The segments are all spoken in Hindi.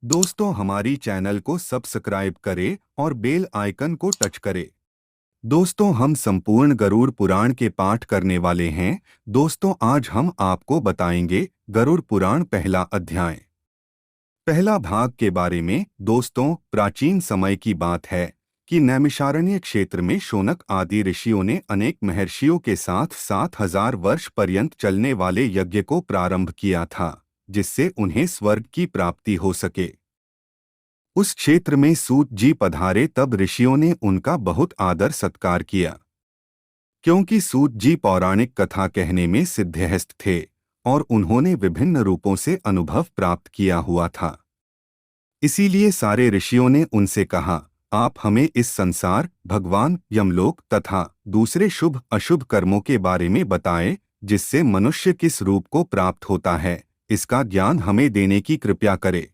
दोस्तों हमारी चैनल को सब्सक्राइब करें और बेल आइकन को टच करें। दोस्तों हम संपूर्ण गरुड़ पुराण के पाठ करने वाले हैं। दोस्तों आज हम आपको बताएंगे गरुड़ पुराण पहला अध्याय पहला भाग के बारे में। दोस्तों प्राचीन समय की बात है कि नैमिषारण्य क्षेत्र में शौनक आदि ऋषियों ने अनेक महर्षियों के साथ 7,000 वर्ष पर्यंत चलने वाले यज्ञ को प्रारंभ किया था, जिससे उन्हें स्वर्ग की प्राप्ति हो सके। उस क्षेत्र में सूत जी पधारे तब ऋषियों ने उनका बहुत आदर सत्कार किया, क्योंकि सूत जी पौराणिक कथा कहने में सिद्धहस्त थे और उन्होंने विभिन्न रूपों से अनुभव प्राप्त किया हुआ था। इसीलिए सारे ऋषियों ने उनसे कहा, आप हमें इस संसार, भगवान, यमलोक तथा दूसरे शुभ अशुभ कर्मों के बारे में बताएं, जिससे मनुष्य किस रूप को प्राप्त होता है, इसका ज्ञान हमें देने की कृपया करें।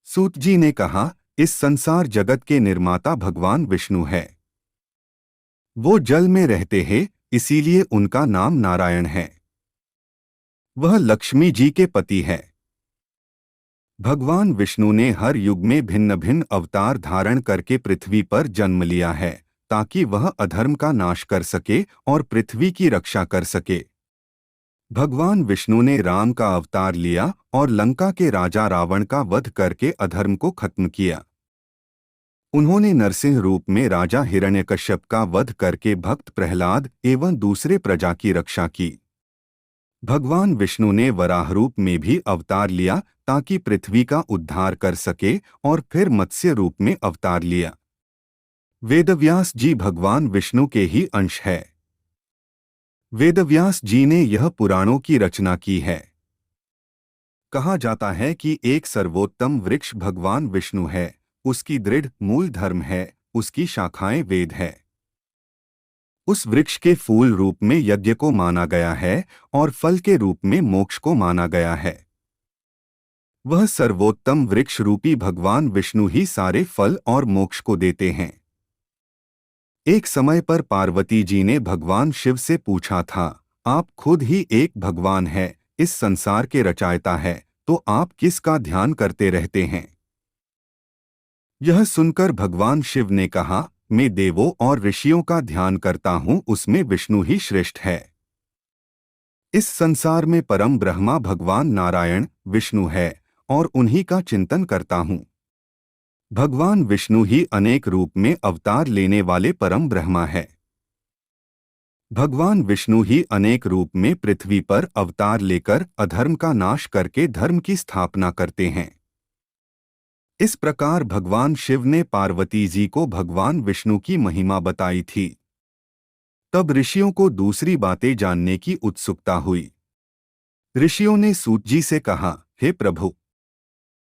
सूत जी ने कहा, इस संसार जगत के निर्माता भगवान विष्णु है। वो जल में रहते हैं, इसीलिए उनका नाम नारायण है। वह लक्ष्मी जी के पति है। भगवान विष्णु ने हर युग में भिन्न भिन्न अवतार धारण करके पृथ्वी पर जन्म लिया है, ताकि वह अधर्म का नाश कर सके और पृथ्वी की रक्षा कर सके। भगवान विष्णु ने राम का अवतार लिया और लंका के राजा रावण का वध करके अधर्म को खत्म किया। उन्होंने नरसिंह रूप में राजा हिरण्यकश्यप का वध करके भक्त प्रहलाद एवं दूसरे प्रजा की रक्षा की। भगवान विष्णु ने वराह रूप में भी अवतार लिया ताकि पृथ्वी का उद्धार कर सके और फिर मत्स्य रूप में अवतार लिया। वेदव्यास जी भगवान विष्णु के ही अंश है। वेदव्यास जी ने यह पुराणों की रचना की है। कहा जाता है कि एक सर्वोत्तम वृक्ष भगवान विष्णु है, उसकी दृढ़ मूल धर्म है, उसकी शाखाएं वेद है। उस वृक्ष के फूल रूप में यज्ञ को माना गया है और फल के रूप में मोक्ष को माना गया है। वह सर्वोत्तम वृक्ष रूपी भगवान विष्णु ही सारे फल और मोक्ष को देते हैं। एक समय पर पार्वती जी ने भगवान शिव से पूछा था, आप खुद ही एक भगवान है, इस संसार के रचयिता है, तो आप किसका ध्यान करते रहते हैं? यह सुनकर भगवान शिव ने कहा, मैं देवों और ऋषियों का ध्यान करता हूँ, उसमें विष्णु ही श्रेष्ठ है। इस संसार में परम ब्रह्मा भगवान नारायण विष्णु है और उन्हीं का चिंतन करता हूँ। भगवान विष्णु ही अनेक रूप में अवतार लेने वाले परम ब्रह्मा है। भगवान विष्णु ही अनेक रूप में पृथ्वी पर अवतार लेकर अधर्म का नाश करके धर्म की स्थापना करते हैं। इस प्रकार भगवान शिव ने पार्वती जी को भगवान विष्णु की महिमा बताई थी। तब ऋषियों को दूसरी बातें जानने की उत्सुकता हुई। ऋषियों ने सूत जी से कहा, हे प्रभु,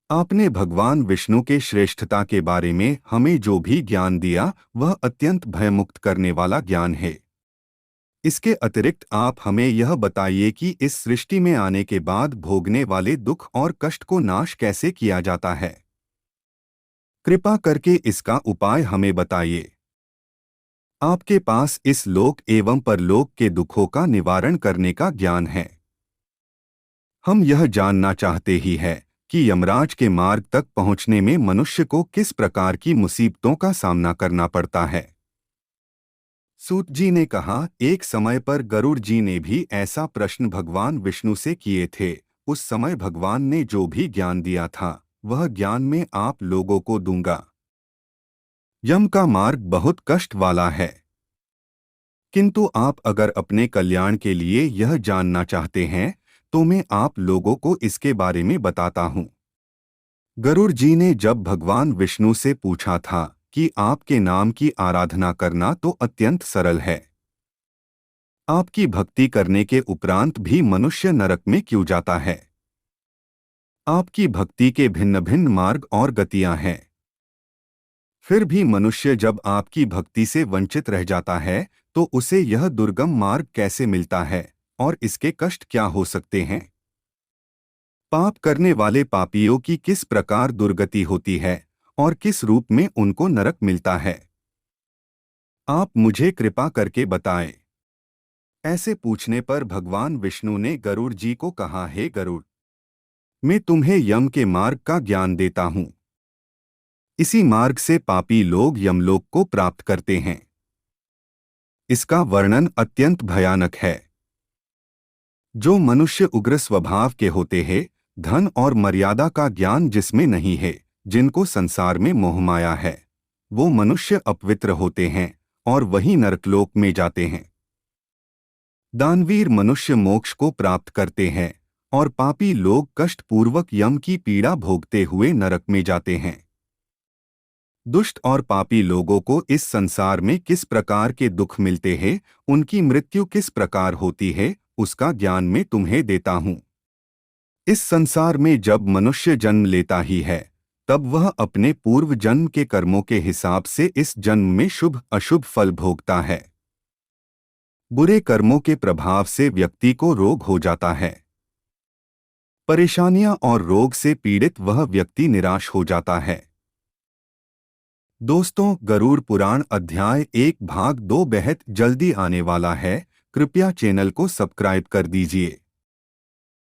आपने भगवान विष्णु के श्रेष्ठता के बारे में हमें जो भी ज्ञान दिया वह अत्यंत भयमुक्त करने वाला ज्ञान है। इसके अतिरिक्त आप हमें यह बताइए कि इस सृष्टि में आने के बाद भोगने वाले दुख और कष्ट को नाश कैसे किया जाता है। कृपा करके इसका उपाय हमें बताइए। आपके पास इस लोक एवं परलोक के दुखों का निवारण करने का ज्ञान है। हम यह जानना चाहते ही है कि यमराज के मार्ग तक पहुंचने में मनुष्य को किस प्रकार की मुसीबतों का सामना करना पड़ता है। सूत जी ने कहा, एक समय पर गरुड़ जी ने भी ऐसा प्रश्न भगवान विष्णु से किए थे। उस समय भगवान ने जो भी ज्ञान दिया था वह ज्ञान मैं आप लोगों को दूंगा। यम का मार्ग बहुत कष्ट वाला है, किंतु आप अगर अपने कल्याण के लिए यह जानना चाहते हैं तो मैं आप लोगों को इसके बारे में बताता हूँ। गरुड़ जी ने जब भगवान विष्णु से पूछा था कि आपके नाम की आराधना करना तो अत्यंत सरल है, आपकी भक्ति करने के उपरांत भी मनुष्य नरक में क्यों जाता है? आपकी भक्ति के भिन्न भिन्न मार्ग और गतियां हैं, फिर भी मनुष्य जब आपकी भक्ति से वंचित रह जाता है तो उसे यह दुर्गम मार्ग कैसे मिलता है और इसके कष्ट क्या हो सकते हैं? पाप करने वाले पापियों की किस प्रकार दुर्गति होती है और किस रूप में उनको नरक मिलता है? आप मुझे कृपा करके बताएं। ऐसे पूछने पर भगवान विष्णु ने गरुड़ जी को कहा, हे गरुड़, मैं तुम्हें यम के मार्ग का ज्ञान देता हूं। इसी मार्ग से पापी लोग यमलोक को प्राप्त करते हैं। इसका वर्णन अत्यंत भयानक है। जो मनुष्य उग्र स्वभाव के होते हैं, धन और मर्यादा का ज्ञान जिसमें नहीं है, जिनको संसार में मोहमाया है, वो मनुष्य अपवित्र होते हैं और वही नरकलोक में जाते हैं। दानवीर मनुष्य मोक्ष को प्राप्त करते हैं और पापी लोग कष्टपूर्वक यम की पीड़ा भोगते हुए नरक में जाते हैं। दुष्ट और पापी लोगों को इस संसार में किस प्रकार के दुख मिलते हैं, उनकी मृत्यु किस प्रकार होती है, उसका ज्ञान मैं तुम्हें देता हूँ। इस संसार में जब मनुष्य जन्म लेता ही है, तब वह अपने पूर्व जन्म के कर्मों के हिसाब से इस जन्म में शुभ अशुभ फल भोगता है। बुरे कर्मों के प्रभाव से व्यक्ति को रोग हो जाता है। परेशानियां और रोग से पीड़ित वह व्यक्ति निराश हो जाता है। दोस्तों, गरुड़ पुराण अध्याय 1 भाग 2 बेहद जल्दी आने वाला है। कृपया चैनल को सब्सक्राइब कर दीजिए।